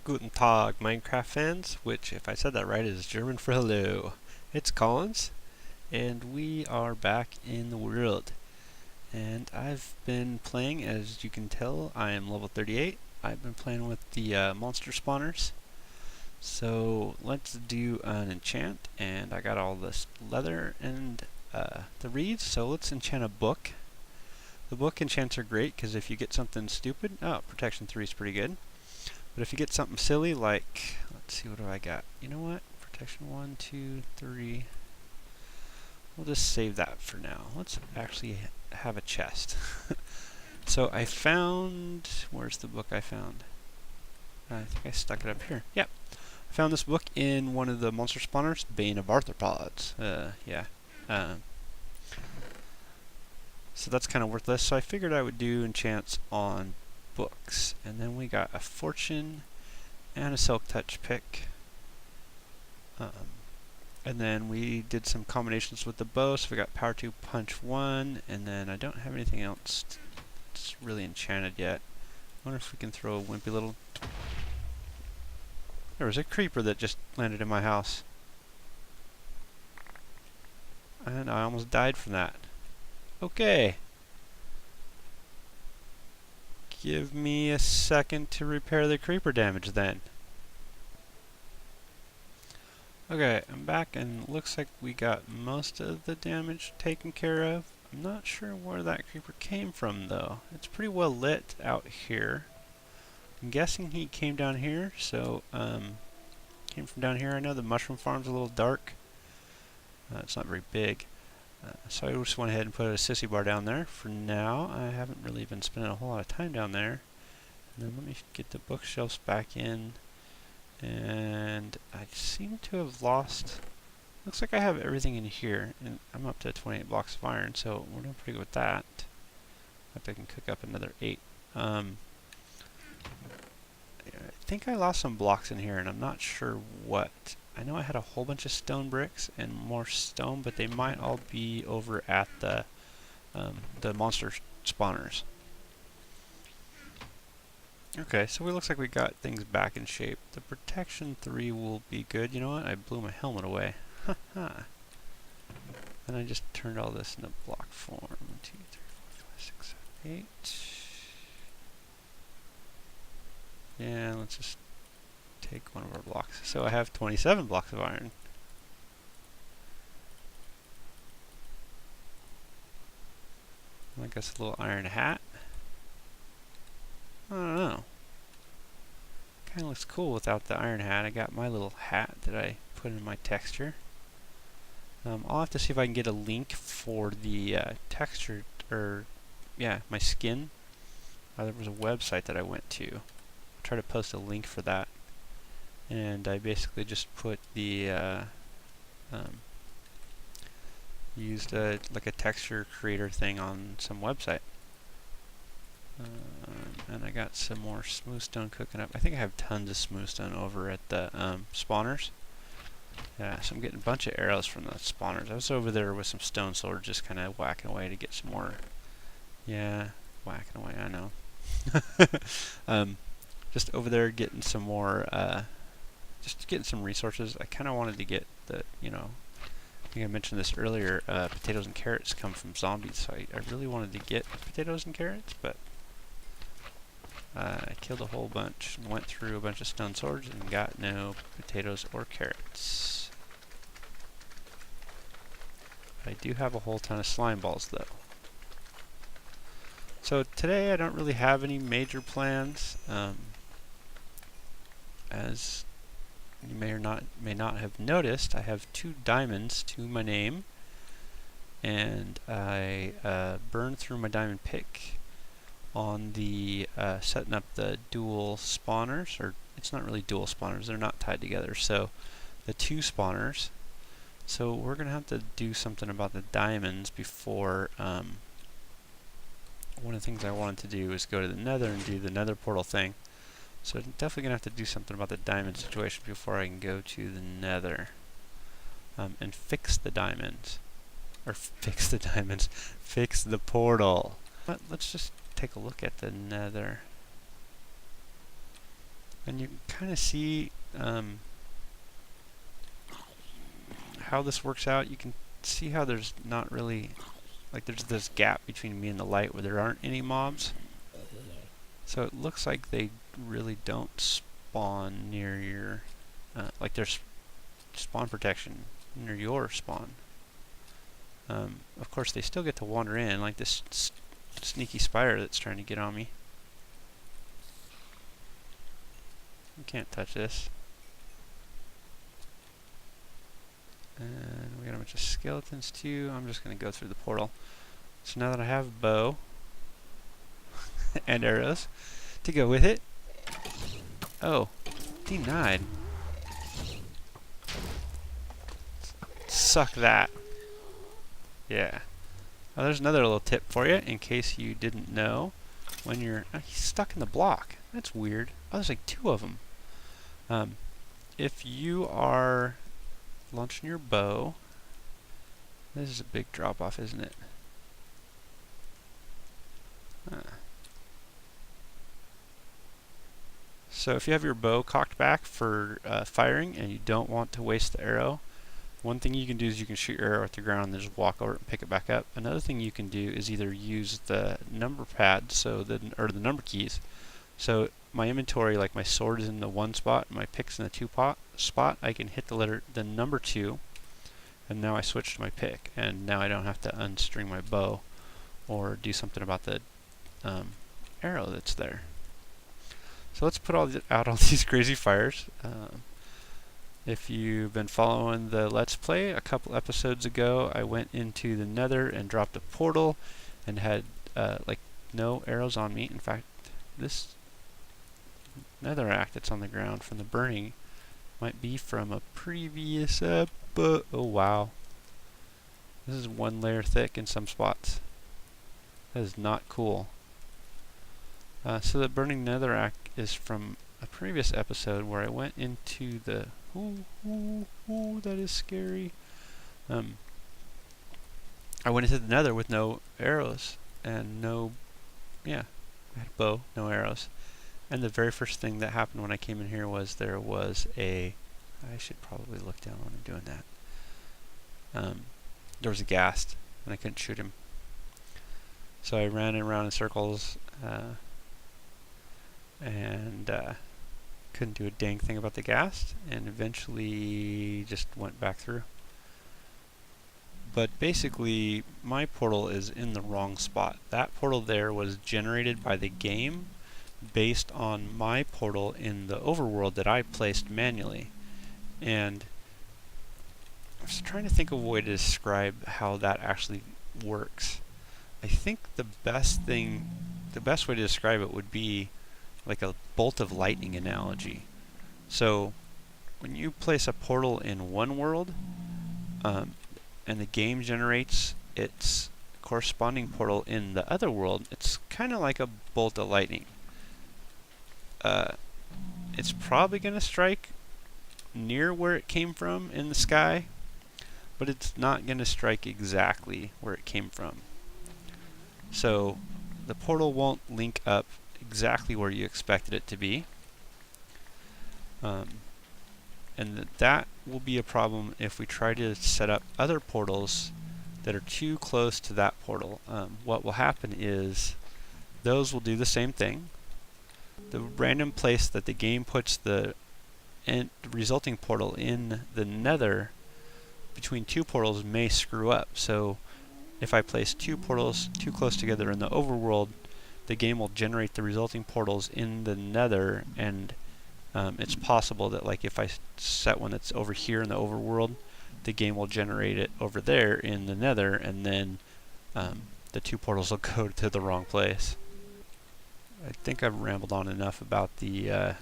Guten Tag, Minecraft fans, which, if I said that right, is German for hello. It's Collins, and we are back in the world. And I've been playing, as you can tell, I am level 38. I've been playing with the monster spawners. So let's do an enchant, and I got all this leather and the reeds, so let's enchant a book. The book enchants are great, because if you get something stupid, protection 3 is pretty good. But if you get something silly like, let's see, what do I got? You know what? Protection 1, 2, 3. We'll just save that for now. Let's actually have a chest. So I found, where's the book I found? I think I stuck it up here. Yep. I found this book in one of the monster spawners, Bane of Arthropods. So that's kind of worthless. So I figured I would do enchants on books. And then we got a fortune and a silk touch pick. And then we did some combinations with the bow, so we got power 2, punch 1, and then I don't have anything else that's really enchanted yet. I wonder if we can throw a wimpy little... There was a creeper that just landed in my house. And I almost died from that. Okay. Give me a second to repair the creeper damage then. Okay, I'm back and it looks like we got most of the damage taken care of. I'm not sure where that creeper came from though. It's pretty well lit out here. I'm guessing he came down here, so came from down here. I know the mushroom farm's a little dark. It's not very big. So I just went ahead and put a sissy bar down there. For now, I haven't really been spending a whole lot of time down there. And then let me get the bookshelves back in. And I seem to have lost... Looks like I have everything in here. And I'm up to 28 blocks of iron, so we're doing pretty good with that. In fact, I can cook up another 8. I think I lost some blocks in here, and I'm not sure what. I know I had a whole bunch of stone bricks and more stone, but they might all be over at the monster spawners. Okay, so it looks like we got things back in shape. The protection 3 will be good. You know what? I blew my helmet away. Haha. And I just turned all this into block form. 1, 2, 3, 4, 5, 6, 7, 8. Yeah, let's just take one of our blocks. So I have 27 blocks of iron. I guess a little iron hat. I don't know. Kind of looks cool without the iron hat. I got my little hat that I put in my texture. I'll have to see if I can get a link for the texture, or yeah, my skin. There was a website that I went to. I'll try to post a link for that. And I basically just put the used like a texture creator thing on some website. And I got some more smooth stone cooking up. I think I have tons of smooth stone over at the spawners. Yeah, so I'm getting a bunch of arrows from the spawners. I was over there with some stone swords, just kind of whacking away to get some more. Yeah, whacking away, I know. Just over there getting some more, just getting some resources. I kind of wanted to get the, I think I mentioned this earlier, potatoes and carrots come from zombies, so I really wanted to get potatoes and carrots, but I killed a whole bunch and went through a bunch of stone swords and got no potatoes or carrots. I do have a whole ton of slime balls though. So today I don't really have any major plans. As you may not have noticed, I have 2 diamonds to my name, and I burned through my diamond pick on the setting up the dual spawners, or it's not really dual spawners, they're not tied together, so the 2 spawners. So we're gonna have to do something about the diamonds before one of the things I wanted to do is go to the nether and do the nether portal thing. So I'm definitely gonna have to do something about the diamond situation before I can go to the nether and fix the diamonds. Or fix the diamonds. Fix the portal. But let's just take a look at the nether. And you can kind of see how this works out. You can see how there's not really, like there's this gap between me and the light where there aren't any mobs. So it looks like they really don't spawn near your, like there's spawn protection near your spawn. Of course they still get to wander in, like this sneaky spider that's trying to get on me. You can't touch this. And we got a bunch of skeletons too. I'm just going to go through the portal. So now that I have a bow and arrows to go with it. Oh, denied. Suck that. Yeah. Oh, there's another little tip for you in case you didn't know. When you're... Oh, he's stuck in the block. That's weird. Oh, there's like 2 of them. If you are launching your bow... This is a big drop off, isn't it? So if you have your bow cocked back for firing and you don't want to waste the arrow, one thing you can do is you can shoot your arrow at the ground and then just walk over it and pick it back up. Another thing you can do is either use the number pad, or the number keys. So my inventory, like my sword is in the 1 spot, and my pick's in the 2 spot. I can hit the number 2, and now I switch to my pick, and now I don't have to unstring my bow or do something about the arrow that's there. So let's put out all these crazy fires. If you've been following the Let's Play, a couple episodes ago I went into the nether and dropped a portal and had like no arrows on me. In fact, this netherrack that's on the ground from the burning might be from a previous oh wow. This is 1 layer thick in some spots. That is not cool. So the burning netherrack is from a previous episode where I went into the... Ooh, that is scary. I went into the nether with no arrows and no... Yeah, I had a bow, no arrows. And the very first thing that happened when I came in here was there was a... I should probably look down when I'm doing that. There was a ghast and I couldn't shoot him. So I ran around in circles and couldn't do a dang thing about the ghast, and eventually just went back through. But basically, my portal is in the wrong spot. That portal there was generated by the game based on my portal in the overworld that I placed manually. And I was trying to think of a way to describe how that actually works. I think the best way to describe it would be like a bolt of lightning analogy. So when you place a portal in one world and the game generates its corresponding portal in the other world, it's kind of like a bolt of lightning. It's probably going to strike near where it came from in the sky, but it's not going to strike exactly where it came from. So the portal won't link up exactly where you expected it to be. And that will be a problem if we try to set up other portals that are too close to that portal. What will happen is those will do the same thing. The random place that the game puts the resulting portal in the nether between 2 portals may screw up. So if I place 2 portals too close together in the overworld, the game will generate the resulting portals in the nether, and it's possible that like if I set one that's over here in the overworld, the game will generate it over there in the nether, and then the 2 portals will go to the wrong place. I think I've rambled on enough about the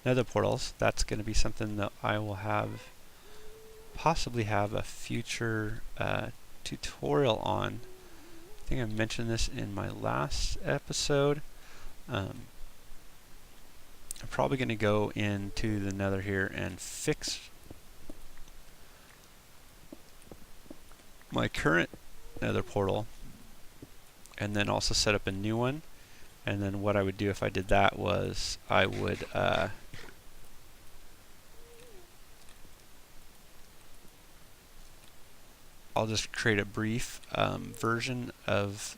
nether portals. That's going to be something that I will possibly have a future tutorial on. I think I mentioned this in my last episode. I'm probably going to go into the nether here and fix my current nether portal, and then also set up a new one, And then what I would do if I did that was I would I'll just create a brief version of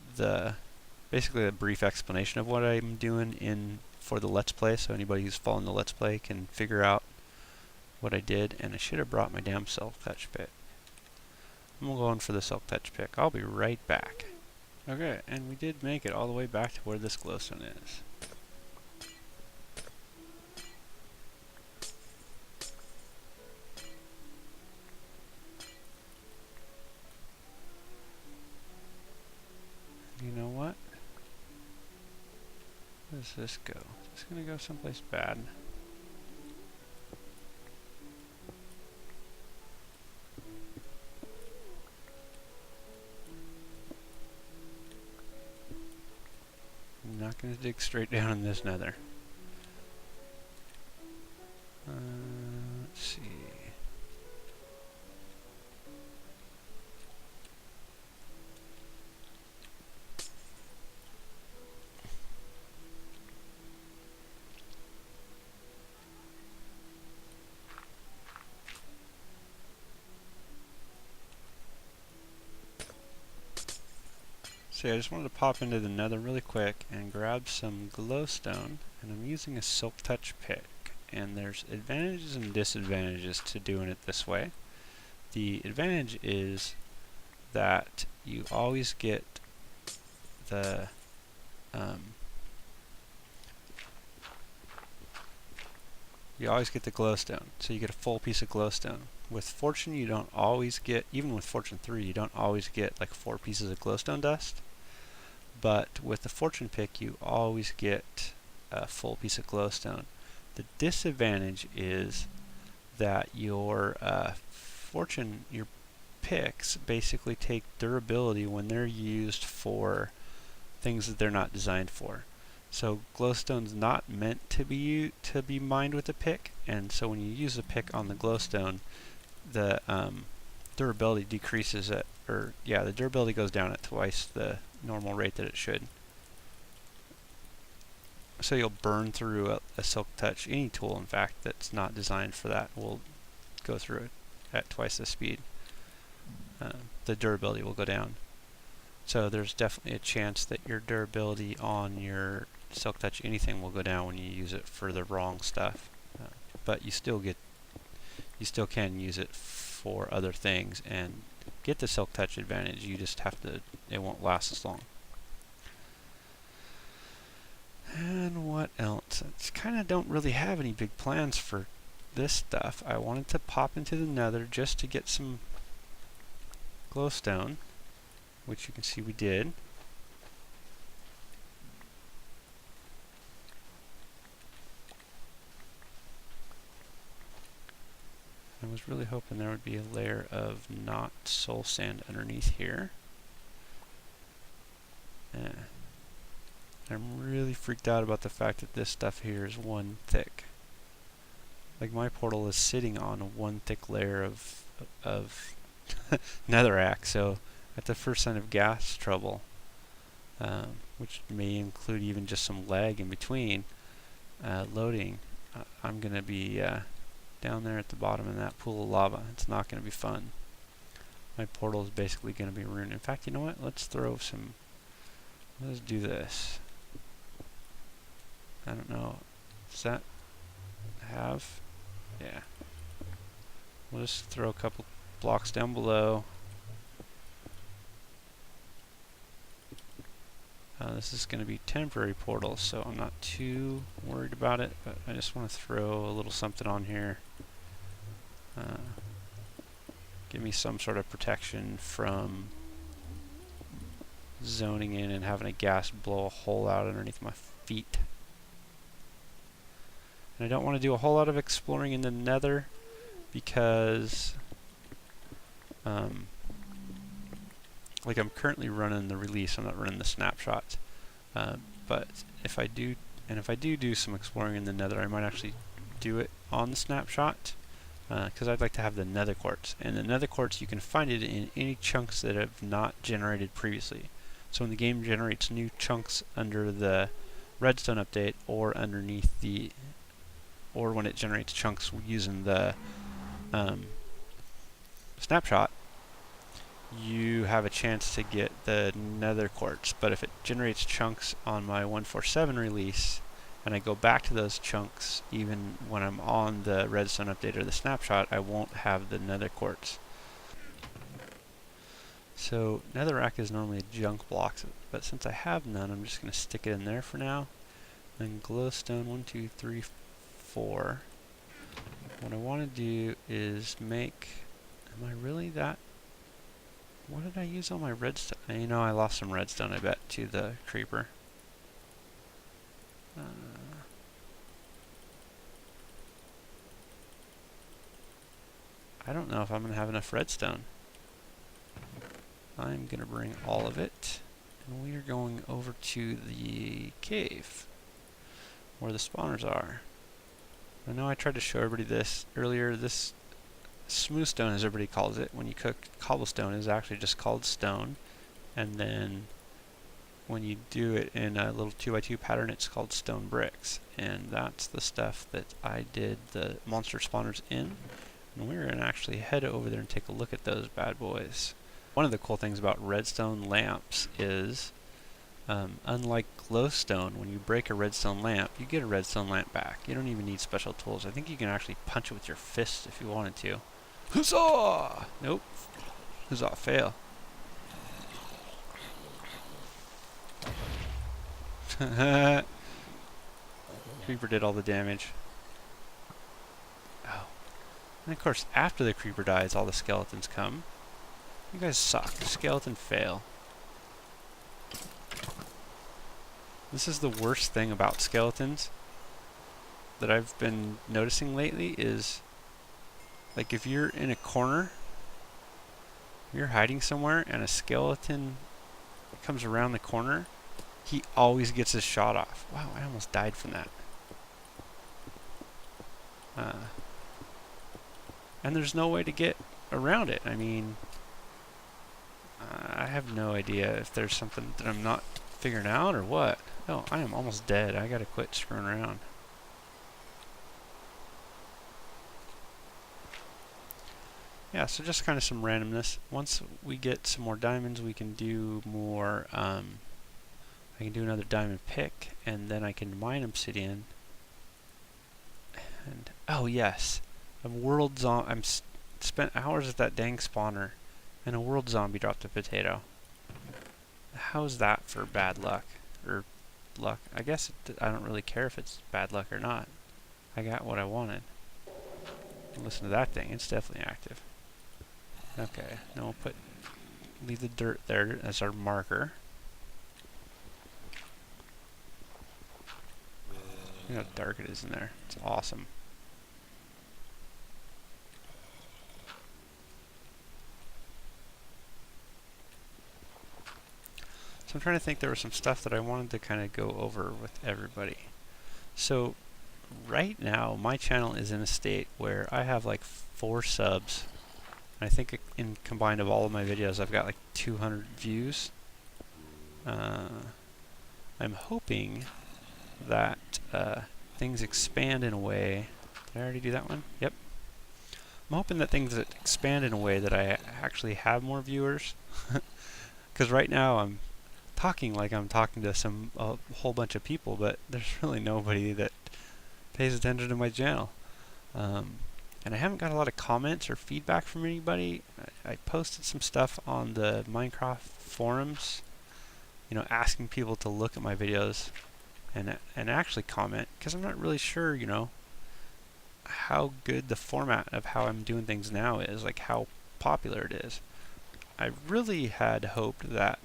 basically a brief explanation of what I'm doing for the Let's Play, so anybody who's following the Let's Play can figure out what I did. And I should have brought my damn silk touch pick. I'm going for the silk touch pick. I'll be right back. Okay, and we did make it all the way back to where this glowstone is. You know what? Where does this go? Is this gonna go someplace bad? I'm not gonna dig straight down in this nether. Let's see. So I just wanted to pop into the nether really quick and grab some glowstone, and I'm using a silk touch pick. And there's advantages and disadvantages to doing it this way. The advantage is that you always get the glowstone, so you get a full piece of glowstone. With fortune, you don't always get, even with fortune 3, you don't always get like 4 pieces of glowstone dust. But with the fortune pick, you always get a full piece of glowstone. The disadvantage is that your your picks basically take durability when they're used for things that they're not designed for. So glowstone's not meant to be mined with a pick, and so when you use a pick on the glowstone, the durability decreases the durability goes down at twice the normal rate that it should. So you'll burn through a silk touch. Any tool, in fact, that's not designed for that will go through it at twice the speed. The durability will go down. So there's definitely a chance that your durability on your silk touch anything will go down when you use it for the wrong stuff. But you still can use it for other things and get the silk touch advantage. You just have to, it won't last as long. And what else? I kind of don't really have any big plans for this stuff. I wanted to pop into the nether just to get some glowstone, which you can see we did. I was really hoping there would be a layer of not soul sand underneath here. I'm really freaked out about the fact that this stuff here is 1 thick. Like my portal is sitting on a 1 thick layer of netherrack, so at the first sign of gas trouble, which may include even just some lag in between loading, I'm going to be down there at the bottom in that pool of lava. It's not going to be fun. My portal is basically going to be ruined. In fact, you know what? Let's do this. I don't know. Does that have? Yeah. We'll just throw a couple blocks down below. This is going to be temporary portals, so I'm not too worried about it, but I just want to throw a little something on here. Give me some sort of protection from zoning in and having a gas blow a hole out underneath my feet. And I don't want to do a whole lot of exploring in the nether because like I'm currently running the release, I'm not running the snapshots. But if I do some exploring in the nether, I might actually do it on the snapshot, because I'd like to have the nether quartz. And the nether quartz, you can find it in any chunks that have not generated previously. So when the game generates new chunks under the redstone update or underneath the, or when it generates chunks using the snapshot, you have a chance to get the nether quartz. But if it generates chunks on my 147 release, and I go back to those chunks even when I'm on the redstone update or the snapshot, I won't have the nether quartz. So netherrack is normally a junk block, but since I have none, I'm just going to stick it in there for now. Then glowstone 1, 2, 3, 4. What I want to do is make, am I really that, what did I use on my redstone? You know, I lost some redstone, I bet, to the creeper. I don't know if I'm going to have enough redstone. I'm going to bring all of it, and we are going over to the cave, where the spawners are. I know I tried to show everybody this earlier. This smooth stone, as everybody calls it, when you cook cobblestone, is actually just called stone. And then when you do it in a little 2x2 pattern, it's called stone bricks. And that's the stuff that I did the monster spawners in. And we're going to actually head over there and take a look at those bad boys. One of the cool things about redstone lamps is, unlike glowstone, when you break a redstone lamp, you get a redstone lamp back. You don't even need special tools. I think you can actually punch it with your fist if you wanted to. Huzzah! Nope. Huzzah, fail. Creeper did all the damage. Oh. And of course, after the creeper dies, all the skeletons come. You guys suck. Skeleton fail. This is the worst thing about skeletons that I've been noticing lately is, like, if you're in a corner, you're hiding somewhere, and a skeleton comes around the corner, he always gets his shot off. Wow, I almost died from that. And there's no way to get around it. I mean, I have no idea if there's something that I'm not figuring out or what. Oh, I am almost dead. I gotta quit screwing around. Yeah, so just kind of some randomness. Once we get some more diamonds, we can do more, I can do another diamond pick, and then I can mine obsidian. And, oh yes, I'm spent hours at that dang spawner, and a world zombie dropped a potato. How's that for bad luck? Or luck? I guess I don't really care if it's bad luck or not. I got what I wanted. Listen to that thing, it's definitely active. Okay, now we'll leave the dirt there as our marker. Look how dark it is in there. It's awesome. So I'm trying to think, there was some stuff that I wanted to kind of go over with everybody. So right now my channel is in a state where I have like 4 subs. I think in combined of all of my videos I've got like 200 views. I'm hoping that things expand in a way. Did I already do that one? Yep. I'm hoping that things expand in a way that I actually have more viewers. Because right now I'm talking like I'm talking to a whole bunch of people, but there's really nobody that pays attention to my channel. And I haven't got a lot of comments or feedback from anybody. I posted some stuff on the Minecraft forums, you know, asking people to look at my videos and actually comment, because I'm not really sure, you know, how good the format of how I'm doing things now is, like how popular it is. I really had hoped that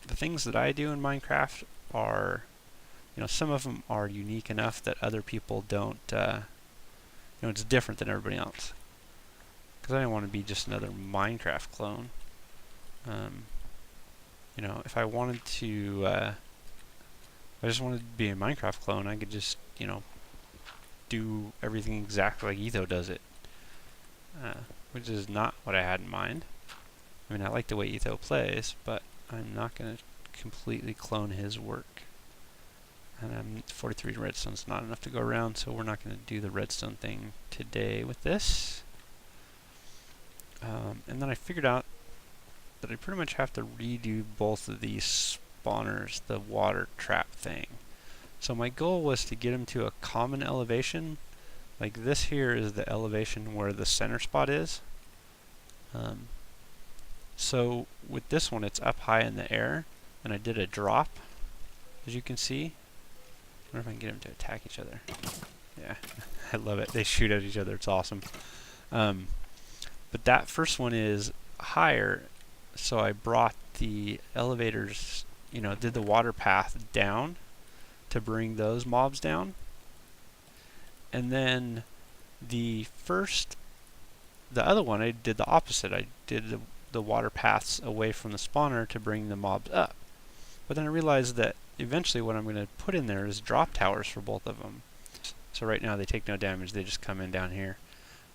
the things that I do in Minecraft are, you know, some of them are unique enough that other people don't, you know, it's different than everybody else. Because I don't want to be just another Minecraft clone. You know, if I wanted to, if I just wanted to be a Minecraft clone, I could just, you know, do everything exactly like Etho does it. Which is not what I had in mind. I mean, I like the way Etho plays, but I'm not going to completely clone his work. And 43 redstone's not enough to go around, so we're not going to do the redstone thing today with this. And then I figured out that I pretty much have to redo both of these spawners, the water trap thing. So my goal was to get them to a common elevation. Like this here is the elevation where the center spot is. So with this one, it's up high in the air, and I did a drop, as you can see. I wonder if I can get them to attack each other. Yeah, I love it. They shoot at each other. It's awesome. But that first one is higher, so I brought the elevators, did the water path down to bring those mobs down. And then the other one, I did the opposite. I did the water paths away from the spawner to bring the mobs up. But then I realized that eventually what I'm going to put in there is drop towers for both of them. So right now they take no damage, they just come in down here.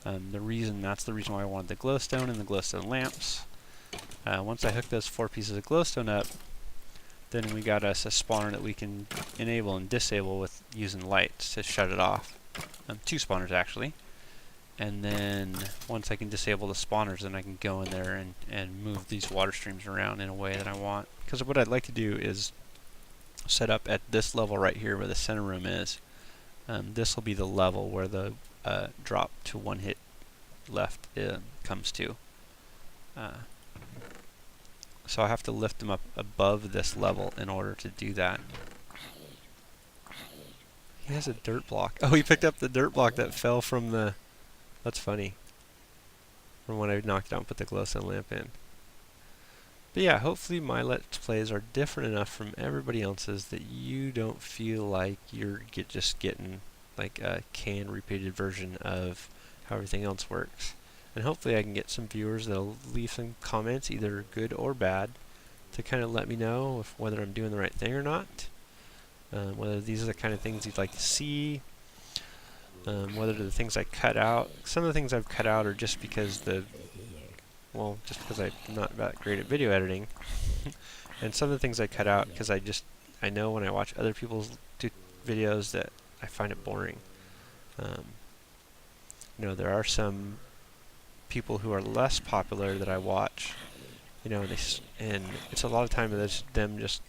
That's the reason why I wanted the glowstone and the glowstone lamps. Once I hook those 4 pieces of glowstone up, then we got us a spawner that we can enable and disable with using lights to shut it off. 2 spawners actually. And then once I can disable the spawners, then I can go in there and move these water streams around in a way that I want. Because what I'd like to do is set up at this level right here where the center room is. This will be the level where the drop to 1 hit left comes to. So I have to lift them up above this level in order to do that. He has a dirt block. Oh, he picked up the dirt block that fell from the... That's funny. From when I knocked it out and put the glowstone lamp in. But yeah, hopefully my Let's Plays are different enough from everybody else's that you don't feel like you're just getting like a canned repeated version of how everything else works. And hopefully I can get some viewers that'll leave some comments, either good or bad, to kind of let me know whether I'm doing the right thing or not. Whether these are the kind of things you'd like to see. Whether the things I cut out. Some of the things I've cut out are just because just because I'm not that great at video editing. And some of the things I cut out because I know when I watch other people's videos that I find it boring. There are some people who are less popular that I watch, and it's a lot of time that's them just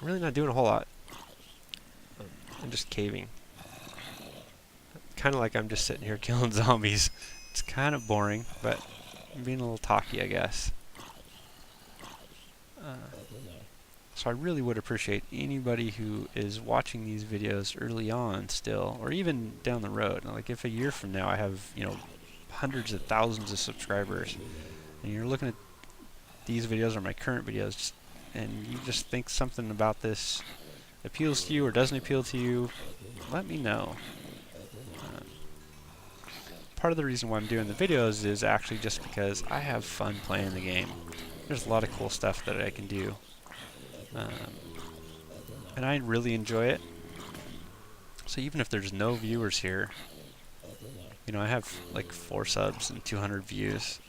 really not doing a whole lot. I'm just caving. Kind of like I'm just sitting here killing zombies. It's kind of boring, but I'm being a little talky, I guess. So I really would appreciate anybody who is watching these videos early on still, or even down the road. Like if a year from now I have, hundreds of thousands of subscribers, and you're looking at these videos or my current videos, and you just think something about this appeals to you or doesn't appeal to you, let me know. Part of the reason why I'm doing the videos is actually just because I have fun playing the game. There's a lot of cool stuff that I can do. And I really enjoy it. So even if there's no viewers here, I have like 4 subs and 200 views,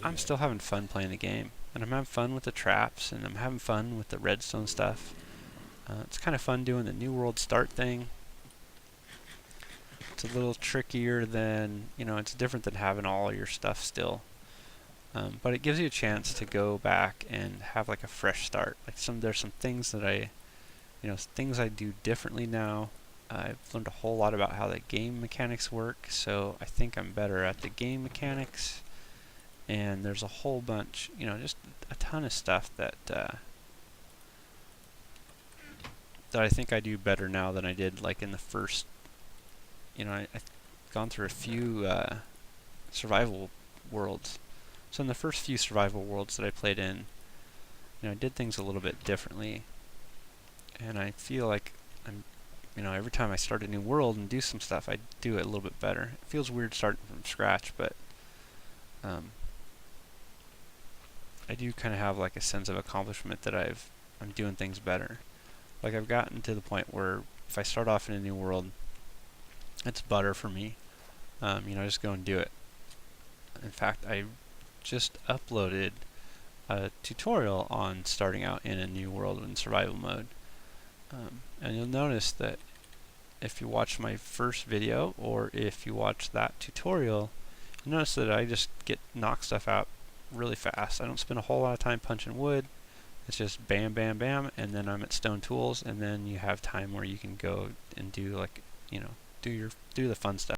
I'm still having fun playing the game. And I'm having fun with the traps, and I'm having fun with the redstone stuff. It's kind of fun doing the New World Start thing. It's a little trickier than, it's different than having all your stuff still. But it gives you a chance to go back and have like a fresh start. Like there's some things that things I do differently now. I've learned a whole lot about how the game mechanics work, so I think I'm better at the game mechanics. And there's a whole bunch, just a ton of stuff that I think I do better now than I did like in the first. I've gone through a few survival worlds. So in the first few survival worlds that I played in, I did things a little bit differently. And I feel like every time I start a new world and do some stuff, I do it a little bit better. It feels weird starting from scratch, but I do kind of have like a sense of accomplishment that I'm doing things better. Like I've gotten to the point where if I start off in a new world, it's butter for me. Just go and do it. In fact, I just uploaded a tutorial on starting out in a new world in survival mode. And you'll notice that if you watch my first video or if you watch that tutorial, you notice that I just knock stuff out really fast. I don't spend a whole lot of time punching wood. It's just bam, bam, bam, and then I'm at stone tools, and then you have time where you can go and do, like, you know, do the fun stuff.